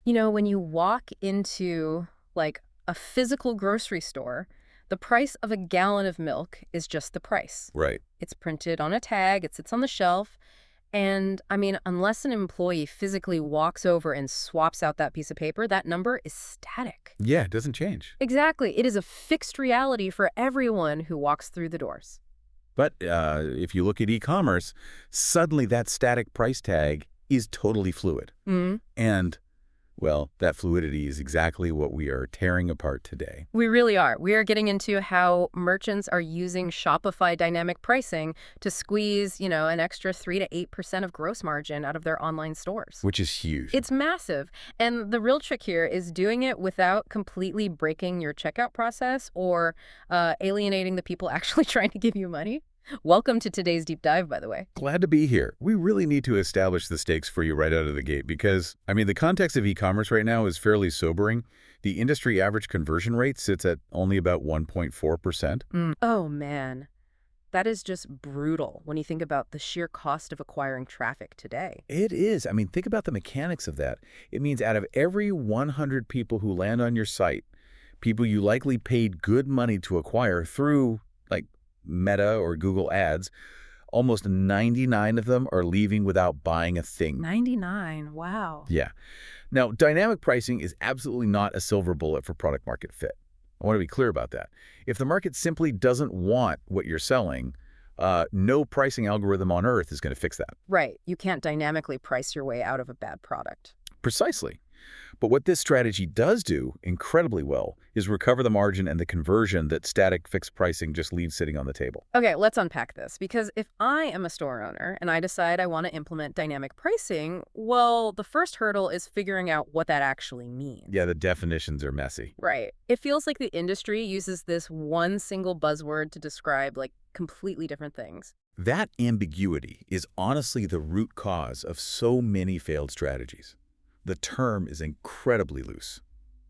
When you walk into like a physical grocery store, the price of a gallon of milk is just the price. Right. It's printed on a tag, it sits on the shelf, and I mean, unless an employee physically walks over and swaps out that piece of paper, that number is static. Yeah, it doesn't change. Exactly. It is a fixed reality for everyone who walks through the doors. But if you look at e-commerce, suddenly that static price tag is totally fluid. And, well, that fluidity is exactly what we are tearing apart today. We really are. We are getting into how merchants are using Shopify dynamic pricing to squeeze, an extra 3 to 8% of gross margin out of their online stores. Which is huge. It's massive. And the real trick here is doing it without completely breaking your checkout process or alienating the people actually trying to give you money. Welcome to today's deep dive, by the way. Glad to be here. We really need to establish the stakes for you right out of the gate because, I mean, the context of e-commerce right now is fairly sobering. The industry average conversion rate sits at only about 1.4%. Oh, man. That is just brutal when you think about the sheer cost of acquiring traffic today. It is. I mean, think about the mechanics of that. It means out of every 100 people who land on your site, people you likely paid good money to acquire through, like, Meta or Google Ads, almost 99 of them are leaving without buying a thing. 99, wow. Yeah. Now, dynamic pricing is absolutely not a silver bullet for product market fit. I want to be clear about that. If the market simply doesn't want what you're selling, no pricing algorithm on earth is going to fix that. Right. You can't dynamically price your way out of a bad product. Precisely. But what this strategy does do incredibly well is recover the margin and the conversion that static fixed pricing just leaves sitting on the table. Okay, let's unpack this, because if I am a store owner and I decide I want to implement dynamic pricing, well, the first hurdle is figuring out what that actually means. Yeah, the definitions are messy. Right. It feels like the industry uses this one single buzzword to describe, like, completely different things. That ambiguity is honestly the root cause of so many failed strategies. The term is incredibly loose.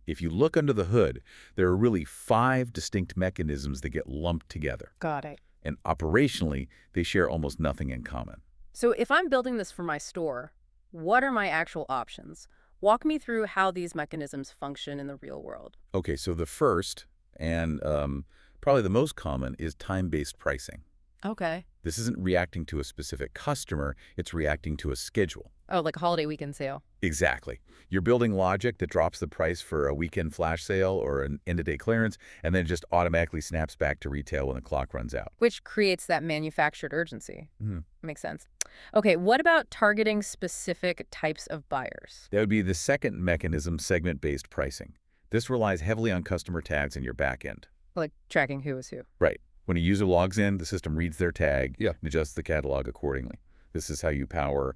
If you look under the hood, there are really 5 distinct mechanisms that get lumped together. Got it. And operationally, they share almost nothing in common. So if I'm building this for my store, what are my actual options? Walk me through how these mechanisms function in the real world. Okay, so the first, and probably the most common, is time-based pricing. Okay. This isn't reacting to a specific customer, it's reacting to a schedule. Oh, like a holiday weekend sale. Exactly. You're building logic that drops the price for a weekend flash sale or an end-of-day clearance, and then just automatically snaps back to retail when the clock runs out. Which creates that manufactured urgency. Makes sense. Okay, what about targeting specific types of buyers? That would be the second mechanism, segment-based pricing. This relies heavily on customer tags in your backend. Like tracking who is who. Right. When a user logs in, the system reads their tag Yeah. and adjusts the catalog accordingly. This is how you power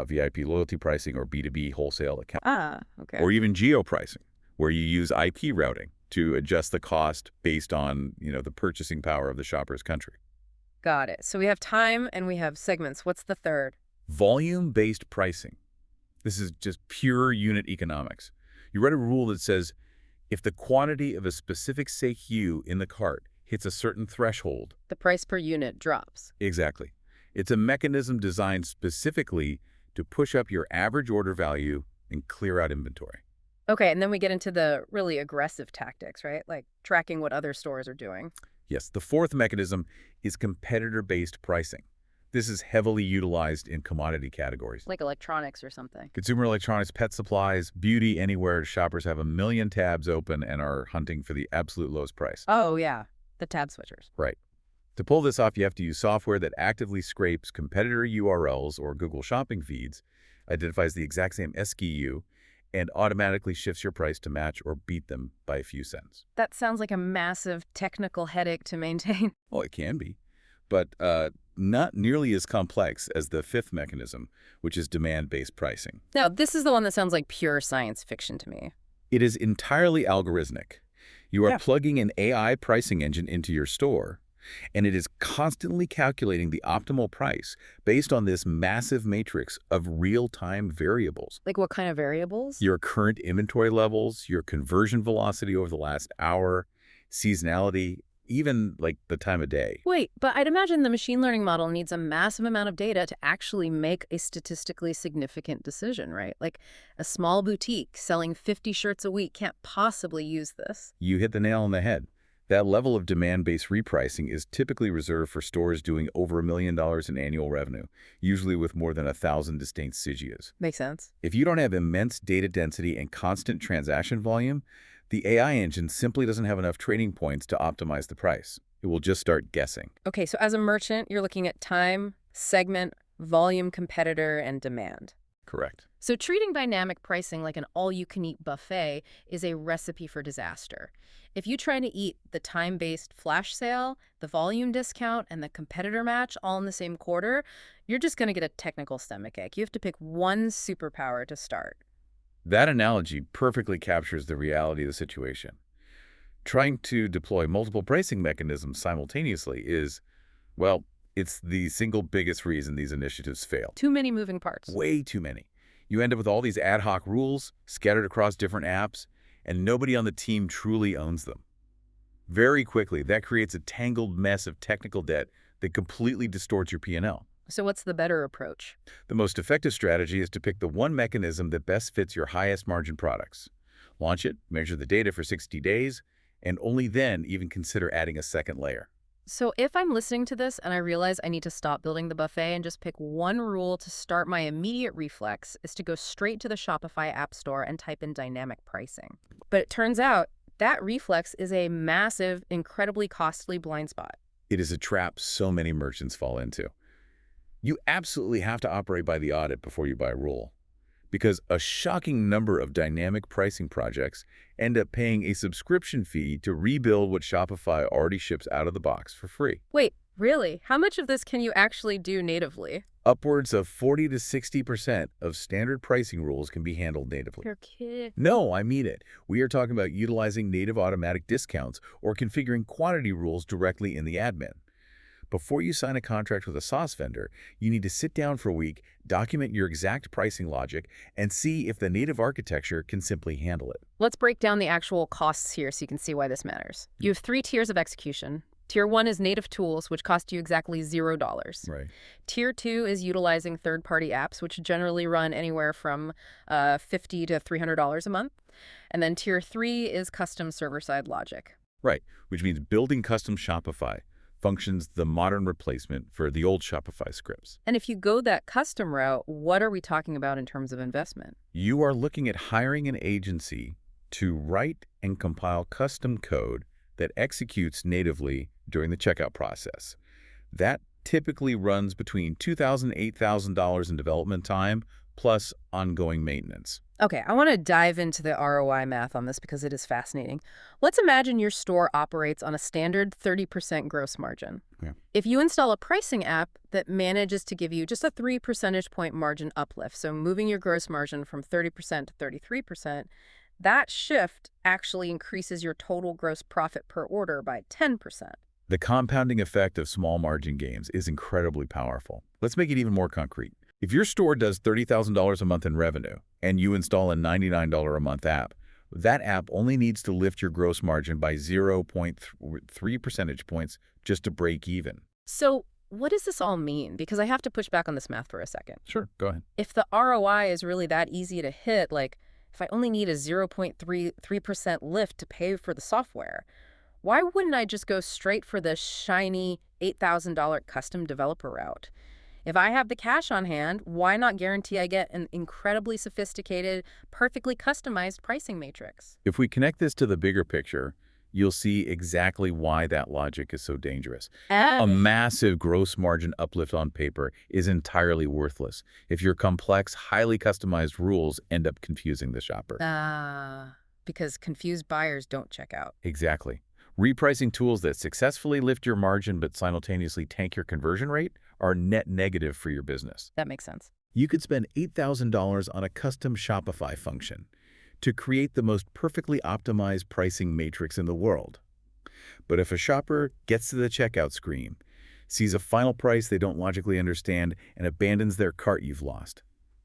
VIP loyalty pricing or B2B wholesale account. Okay. Or even geo-pricing, where you use IP routing to adjust the cost based on, the purchasing power of the shopper's country. Got it. So we have time and we have segments. What's the third? Volume-based pricing. This is just pure unit economics. You write a rule that says, if the quantity of a specific SKU in the cart hits a certain threshold. The price per unit drops. Exactly. It's a mechanism designed specifically to push up your average order value and clear out inventory. Okay, and then we get into the really aggressive tactics, right? Like tracking what other stores are doing. Yes, the fourth mechanism is competitor-based pricing. This is heavily utilized in commodity categories. Like electronics or something. Consumer electronics, pet supplies, beauty, anywhere. Shoppers have a million tabs open and are hunting for the absolute lowest price. Oh, yeah. The tab switchers. Right. To pull this off, you have to use software that actively scrapes competitor URLs or Google Shopping feeds, identifies the exact same SKU, and automatically shifts your price to match or beat them by a few cents. That sounds like a massive technical headache to maintain. Well, it can be, but not nearly as complex as the fifth mechanism, which is demand-based pricing. Now, this is the one that sounds like pure science fiction to me. It is entirely algorithmic. You are plugging an AI pricing engine into your store, and it is constantly calculating the optimal price based on this massive matrix of real-time variables. Like what kind of variables? Your current inventory levels, your conversion velocity over the last hour, seasonality, even like the time of day. Wait, but I'd imagine the machine learning model needs a massive amount of data to actually make a statistically significant decision, right? Like a small boutique selling 50 shirts a week can't possibly use this. You hit the nail on the head. That level of demand-based repricing is typically reserved for stores doing over $1 million in annual revenue, usually with more than 1,000 distinct SIGIAs. Makes sense. If you don't have immense data density and constant transaction volume, the AI engine simply doesn't have enough trading points to optimize the price. It will just start guessing. Okay, so as a merchant, you're looking at time, segment, volume, competitor, and demand. Correct. So treating dynamic pricing like an all-you-can-eat buffet is a recipe for disaster. If you try to eat the time-based flash sale, the volume discount, and the competitor match all in the same quarter, you're just going to get a technical stomachache. You have to pick one superpower to start. That analogy perfectly captures the reality of the situation. Trying to deploy multiple pricing mechanisms simultaneously is, well, it's the single biggest reason these initiatives fail. Too many moving parts. Way too many. You end up with all these ad hoc rules scattered across different apps, and nobody on the team truly owns them. Very quickly, that creates a tangled mess of technical debt that completely distorts your P&L. So what's the better approach? The most effective strategy is to pick the one mechanism that best fits your highest margin products. Launch it, measure the data for 60 days, and only then even consider adding a second layer. So if I'm listening to this and I realize I need to stop building the buffet and just pick one rule to start, my immediate reflex is to go straight to the Shopify app store and type in dynamic pricing. But it turns out that reflex is a massive, incredibly costly blind spot. It is a trap so many merchants fall into. You absolutely have to operate by the audit before you buy a rule, because a shocking number of dynamic pricing projects end up paying a subscription fee to rebuild what Shopify already ships out of the box for free. Wait, really? How much of this can you actually do natively? Upwards of 40 to 60% of standard pricing rules can be handled natively. You're kidding. No, I mean it. We are talking about utilizing native automatic discounts or configuring quantity rules directly in the admin. Before you sign a contract with a sauce vendor, you need to sit down for a week, document your exact pricing logic, and see if the native architecture can simply handle it. Let's break down the actual costs here so you can see why this matters. You have 3 tiers of execution. Tier 1 is native tools, which cost you exactly $0. Right. Tier 2 is utilizing third-party apps, which generally run anywhere from $50 to $300 a month. And then Tier 3 is custom server-side logic. Right, which means building custom Shopify functions the modern replacement for the old Shopify scripts. And if you go that custom route, what are we talking about in terms of investment? You are looking at hiring an agency to write and compile custom code that executes natively during the checkout process. That typically runs between $2,000 and $8,000 in development time, plus ongoing maintenance. Okay, I want to dive into the ROI math on this because it is fascinating. Let's imagine your store operates on a standard 30% gross margin. Yeah. If you install a pricing app that manages to give you just a 3 percentage point margin uplift, so moving your gross margin from 30% to 33%, that shift actually increases your total gross profit per order by 10%. The compounding effect of small margin gains is incredibly powerful. Let's make it even more concrete. If your store does $30,000 a month in revenue and you install a $99 a month app, that app only needs to lift your gross margin by 0.3 percentage points just to break even. So what does this all mean? Because I have to push back on this math for a second. Sure, go ahead. If the ROI is really that easy to hit, like if I only need a 0.3% lift to pay for the software, why wouldn't I just go straight for the shiny $8,000 custom developer route? If I have the cash on hand, why not guarantee I get an incredibly sophisticated, perfectly customized pricing matrix? If we connect this to the bigger picture, you'll see exactly why that logic is so dangerous. A massive gross margin uplift on paper is entirely worthless if your complex, highly customized rules end up confusing the shopper. Because confused buyers don't check out. Exactly. Repricing tools that successfully lift your margin but simultaneously tank your conversion rate are net negative for your business. That makes sense. You could spend $8,000 on a custom Shopify function to create the most perfectly optimized pricing matrix in the world. But if a shopper gets to the checkout screen, sees a final price they don't logically understand, and abandons their cart, you've lost.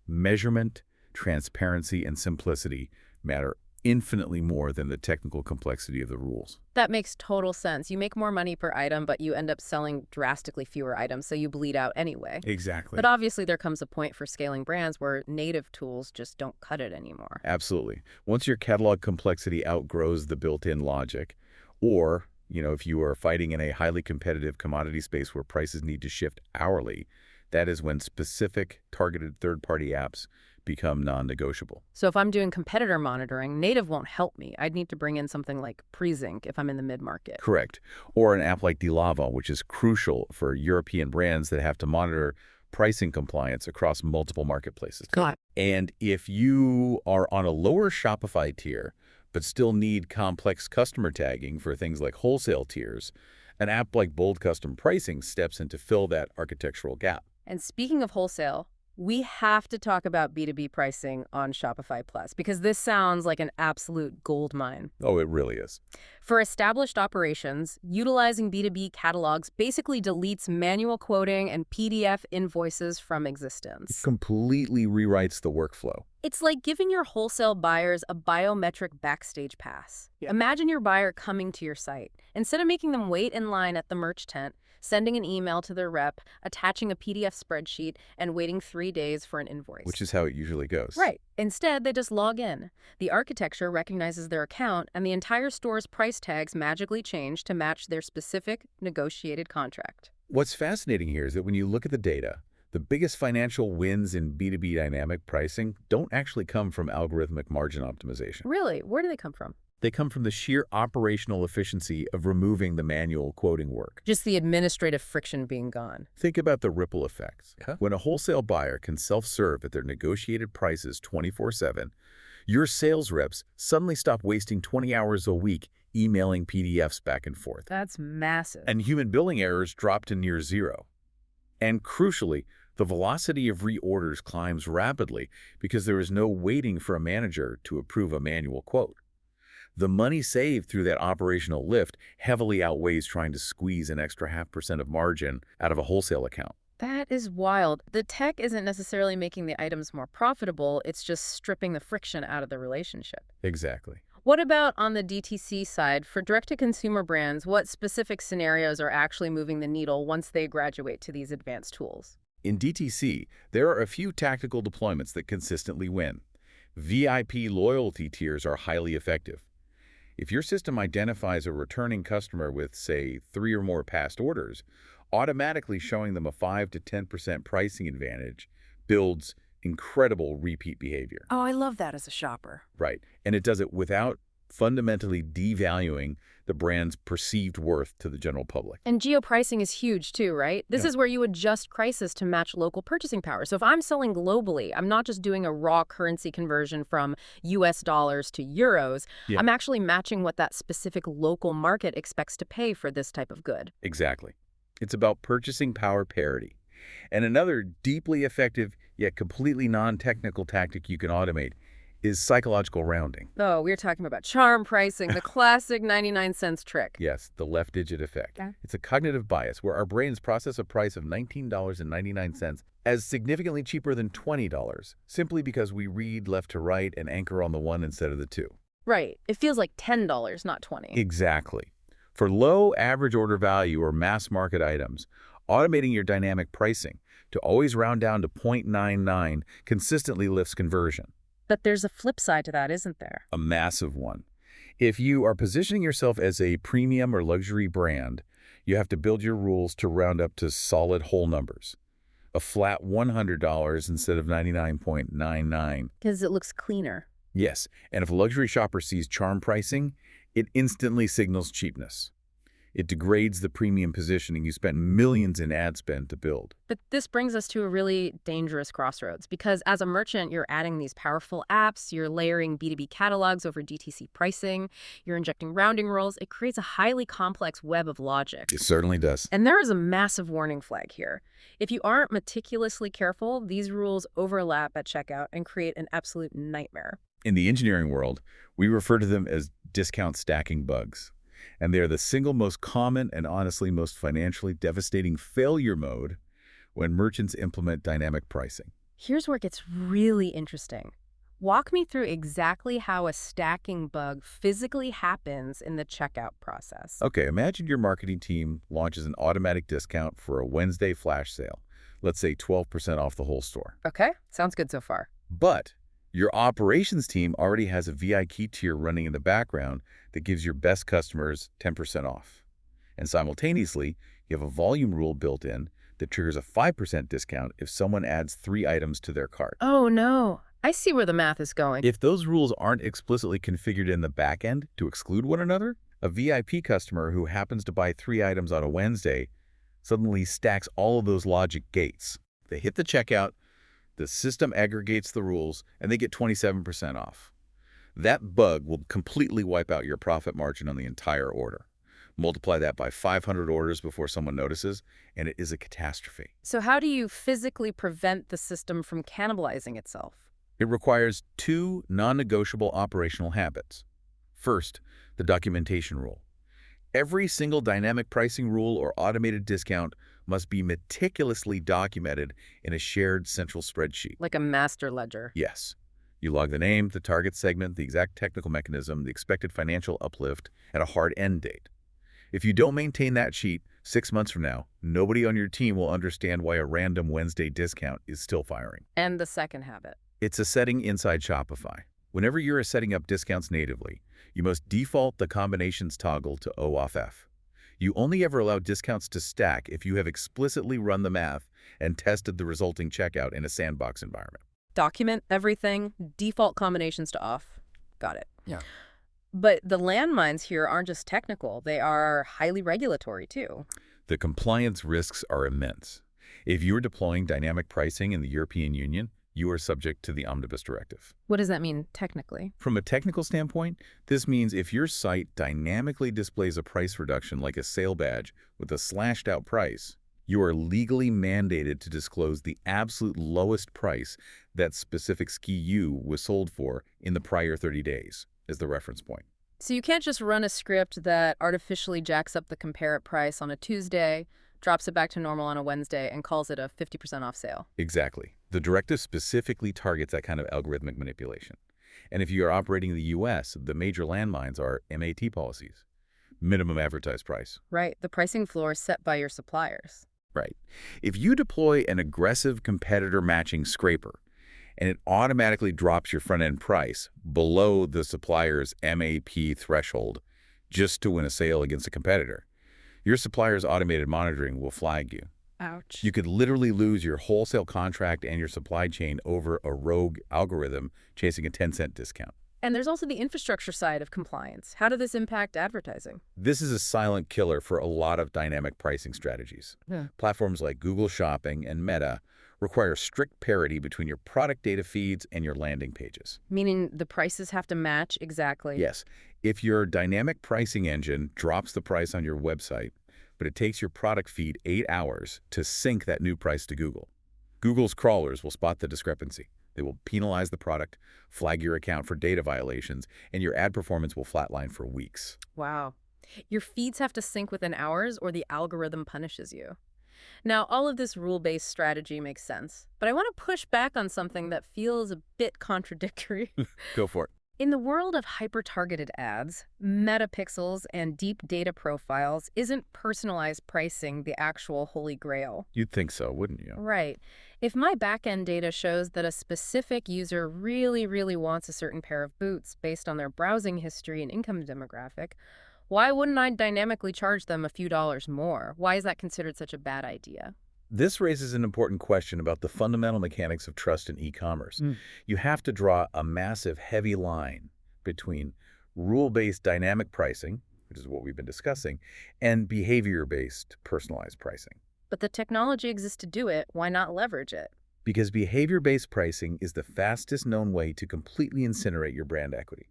Measurement, transparency, and simplicity matter infinitely more than the technical complexity of the rules. That makes total sense. You make more money per item, but you end up selling drastically fewer items, so you bleed out anyway. Exactly. But obviously there comes a point for scaling brands where native tools just don't cut it anymore. Absolutely. Once your catalog complexity outgrows the built-in logic, or, if you are fighting in a highly competitive commodity space where prices need to shift hourly, that is when specific targeted third-party apps become non-negotiable. So if I'm doing competitor monitoring, native won't help me. I'd need to bring in something like Prezync if I'm in the mid-market. Correct. Or an app like DLava, which is crucial for European brands that have to monitor pricing compliance across multiple marketplaces. Got it. And if you are on a lower Shopify tier, but still need complex customer tagging for things like wholesale tiers, an app like Bold Custom Pricing steps in to fill that architectural gap. And speaking of wholesale, we have to talk about B2B pricing on Shopify Plus because this sounds like an absolute gold mine. Oh, it really is. For established operations, utilizing B2B catalogs basically deletes manual quoting and PDF invoices from existence. Completely rewrites the workflow. It's like giving your wholesale buyers a biometric backstage pass. Yeah. Imagine your buyer coming to your site. Instead of making them wait in line at the merch tent, sending an email to their rep, attaching a PDF spreadsheet, and waiting 3 days for an invoice. Which is how it usually goes. Right. Instead, they just log in. The architecture recognizes their account, and the entire store's price tags magically change to match their specific negotiated contract. What's fascinating here is that when you look at the data, the biggest financial wins in B2B dynamic pricing don't actually come from algorithmic margin optimization. Really? Where do they come from? They come from the sheer operational efficiency of removing the manual quoting work. Just the administrative friction being gone. Think about the ripple effects. When a wholesale buyer can self-serve at their negotiated prices 24/7, your sales reps suddenly stop wasting 20 hours a week emailing PDFs back and forth. That's massive. And human billing errors drop to near zero. And crucially, the velocity of reorders climbs rapidly because there is no waiting for a manager to approve a manual quote. The money saved through that operational lift heavily outweighs trying to squeeze an extra 0.5% of margin out of a wholesale account. That is wild. The tech isn't necessarily making the items more profitable, it's just stripping the friction out of the relationship. Exactly. What about on the DTC side? For direct-to-consumer brands, what specific scenarios are actually moving the needle once they graduate to these advanced tools? In DTC, there are a few tactical deployments that consistently win. VIP loyalty tiers are highly effective. If your system identifies a returning customer with, say, 3 or more past orders, automatically showing them a 5 to 10% pricing advantage builds incredible repeat behavior. Oh, I love that as a shopper. Right. And it does it without fundamentally devaluing the brand's perceived worth to the general public. And geo-pricing is huge too, right? This Yeah. is where you adjust prices to match local purchasing power. So if I'm selling globally, I'm not just doing a raw currency conversion from US dollars to euros. Yeah. I'm actually matching what that specific local market expects to pay for this type of good. Exactly. It's about purchasing power parity. And another deeply effective yet completely non-technical tactic you can automate is psychological rounding. Oh, we're talking about charm pricing, the classic 99 cents trick. Yes, the left digit effect. Yeah. It's a cognitive bias where our brains process a price of $19.99 as significantly cheaper than $20 simply because we read left to right and anchor on the one instead of the two. Right. It feels like $10, not 20. Exactly. For low average order value or mass market items, automating your dynamic pricing to always round down to 0.99 consistently lifts conversion. But there's a flip side to that, isn't there? A massive one. If you are positioning yourself as a premium or luxury brand, you have to build your rules to round up to solid whole numbers. A flat $100 instead of 99.99. Because it looks cleaner. Yes, and if a luxury shopper sees charm pricing, it instantly signals cheapness. It degrades the premium positioning you spent millions in ad spend to build. But this brings us to a really dangerous crossroads because as a merchant, you're adding these powerful apps, you're layering B2B catalogs over DTC pricing, you're injecting rounding rules. It creates a highly complex web of logic. It certainly does. And there is a massive warning flag here. If you aren't meticulously careful, these rules overlap at checkout and create an absolute nightmare. In the engineering world, we refer to them as discount stacking bugs. And they're the single most common and honestly most financially devastating failure mode when merchants implement dynamic pricing. Here's where it gets really interesting. Walk me through exactly how a stacking bug physically happens in the checkout process. Okay, imagine your marketing team launches an automatic discount for a Wednesday flash sale. Let's say 12% off the whole store. Okay, sounds good so far. But your operations team already has a VIP tier running in the background that gives your best customers 10% off. And simultaneously, you have a volume rule built in that triggers a 5% discount if someone adds 3 items to their cart. Oh no, I see where the math is going. If those rules aren't explicitly configured in the back end to exclude one another, a VIP customer who happens to buy 3 items on a Wednesday suddenly stacks all of those logic gates. They hit the checkout, the system aggregates the rules, and they get 27% off. That bug will completely wipe out your profit margin on the entire order. Multiply that by 500 orders before someone notices, and it is a catastrophe. So how do you physically prevent the system from cannibalizing itself? It requires 2 non-negotiable operational habits. First, the documentation rule. Every single dynamic pricing rule or automated discount must be meticulously documented in a shared central spreadsheet. Like a master ledger. Yes. You log the name, the target segment, the exact technical mechanism, the expected financial uplift, and a hard end date. If you don't maintain that sheet, 6 months from now, nobody on your team will understand why a random Wednesday discount is still firing. And the second habit. It's a setting inside Shopify. Whenever you're setting up discounts natively, you must default the combinations toggle to O off F. You only ever allow discounts to stack if you have explicitly run the math and tested the resulting checkout in a sandbox environment. Document everything, default combinations to off. Got it. Yeah. But the landmines here aren't just technical, they are highly regulatory too. The compliance risks are immense. If you are deploying dynamic pricing in the European Union, you are subject to the Omnibus Directive. What does that mean technically? From a technical standpoint, this means if your site dynamically displays a price reduction like a sale badge with a slashed-out price, you are legally mandated to disclose the absolute lowest price that specific SKU was sold for in the prior 30 days as the reference point. So you can't just run a script that artificially jacks up the compare it price on a Tuesday, drops it back to normal on a Wednesday, and calls it a 50% off sale. Exactly. The directive specifically targets that kind of algorithmic manipulation. And if you are operating in the U.S., the major landmines are MAT policies, minimum advertised price. Right, the pricing floor is set by your suppliers. Right. If you deploy an aggressive competitor matching scraper and it automatically drops your front-end price below the supplier's MAP threshold just to win a sale against a competitor, your supplier's automated monitoring will flag you. Ouch. You could literally lose your wholesale contract and your supply chain over a rogue algorithm chasing a 10-cent discount. And there's also the infrastructure side of compliance. How does this impact advertising? This is a silent killer for a lot of dynamic pricing strategies. Yeah. Platforms like Google Shopping and Meta require strict parity between your product data feeds and your landing pages. Meaning the prices have to match exactly? Yes. If your dynamic pricing engine drops the price on your website, but it takes your product feed 8 hours to sync that new price to Google, Google's crawlers will spot the discrepancy. They will penalize the product, flag your account for data violations, and your ad performance will flatline for weeks. Wow. Your feeds have to sync within hours or the algorithm punishes you. Now, all of this rule-based strategy makes sense, but I want to push back on something that feels a bit contradictory. Go for it. In the world of hyper-targeted ads, metapixels and deep data profiles isn't personalized pricing the actual holy grail. You'd think so, wouldn't you? Right. If my back-end data shows that a specific user really wants a certain pair of boots based on their browsing history and income demographic, why wouldn't I dynamically charge them a few dollars more? Why is that considered such a bad idea? This raises an important question about the fundamental mechanics of trust in e-commerce. You have to draw a massive, heavy line between rule-based dynamic pricing, which is what we've been discussing, and behavior-based personalized pricing. But the technology exists to do it. Why not leverage it? Because behavior-based pricing is the fastest known way to completely incinerate your brand equity.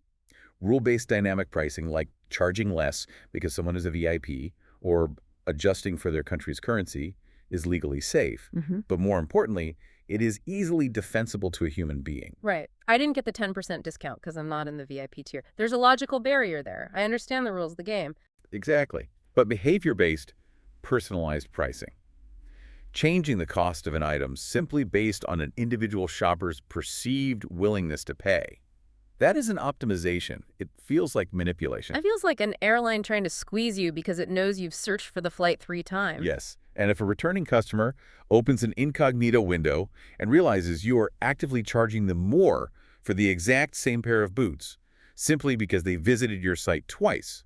Rule-based dynamic pricing, like charging less because someone is a VIP or adjusting for their country's currency, is legally safe. But more importantly, it is easily defensible to a human being. Right. I didn't get the 10% discount because I'm not in the VIP tier. There's a logical barrier there. I understand the rules of the game. Exactly. But behavior-based, personalized pricing changing the cost of an item simply based on an individual shopper's perceived willingness to pay. That isn't optimization. It feels like manipulation. It feels like an airline trying to squeeze you because it knows you've searched for the flight 3 times. Yes, and if a returning customer opens an incognito window and realizes you are actively charging them more for the exact same pair of boots, simply because they visited your site twice,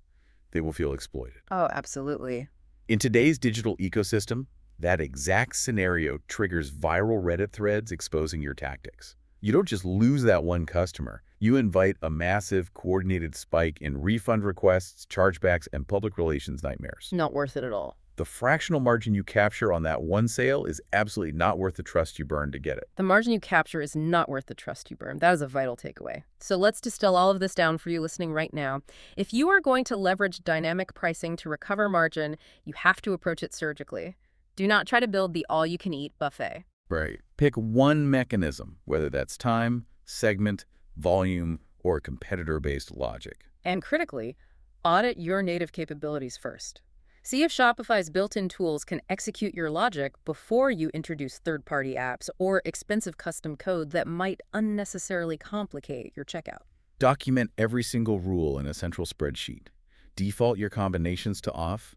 they will feel exploited. Oh, absolutely. In today's digital ecosystem, that exact scenario triggers viral Reddit threads exposing your tactics. You don't just lose that one customer. You invite a massive, coordinated spike in refund requests, chargebacks, and public relations nightmares. Not worth it at all. The fractional margin you capture on that one sale is absolutely not worth the trust you burn to get it. The margin you capture is not worth the trust you burn. That is a vital takeaway. So let's distill all of this down for you listening right now. If you are going to leverage dynamic pricing to recover margin, you have to approach it surgically. Do not try to build the all-you-can-eat buffet. Right. Pick one mechanism, whether that's time, segment, volume, or competitor-based logic. And critically, audit your native capabilities first. See if Shopify's built-in tools can execute your logic before you introduce third-party apps or expensive custom code that might unnecessarily complicate your checkout. Document every single rule in a central spreadsheet. Default your combinations to off.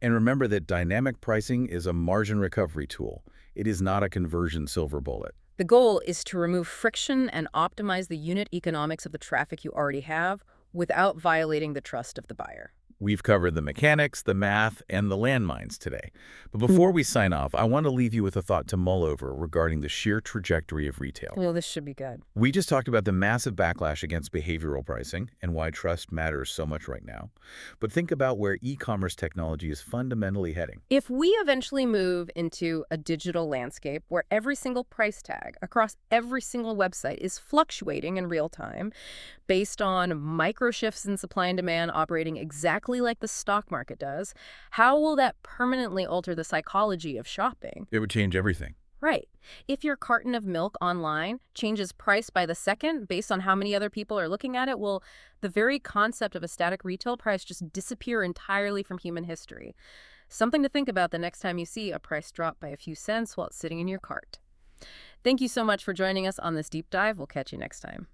And remember that dynamic pricing is a margin recovery tool. It is not a conversion silver bullet. The goal is to remove friction and optimize the unit economics of the traffic you already have without violating the trust of the buyer. We've covered the mechanics, the math, and the landmines today. But before we sign off, I want to leave you with a thought to mull over regarding the sheer trajectory of retail. Well, this should be good. We just talked about the massive backlash against behavioral pricing and why trust matters so much right now. But think about where e-commerce technology is fundamentally heading. If we eventually move into a digital landscape where every single price tag across every single website is fluctuating in real time based on micro shifts in supply and demand operating exactly like the stock market does, how will that permanently alter the psychology of shopping? It would change everything. Right. If your carton of milk online changes price by the second based on how many other people are looking at it, well, the very concept of a static retail price just disappear entirely from human history. Something to think about the next time you see a price drop by a few cents while it's sitting in your cart. Thank you so much for joining us on this deep dive. We'll catch you next time.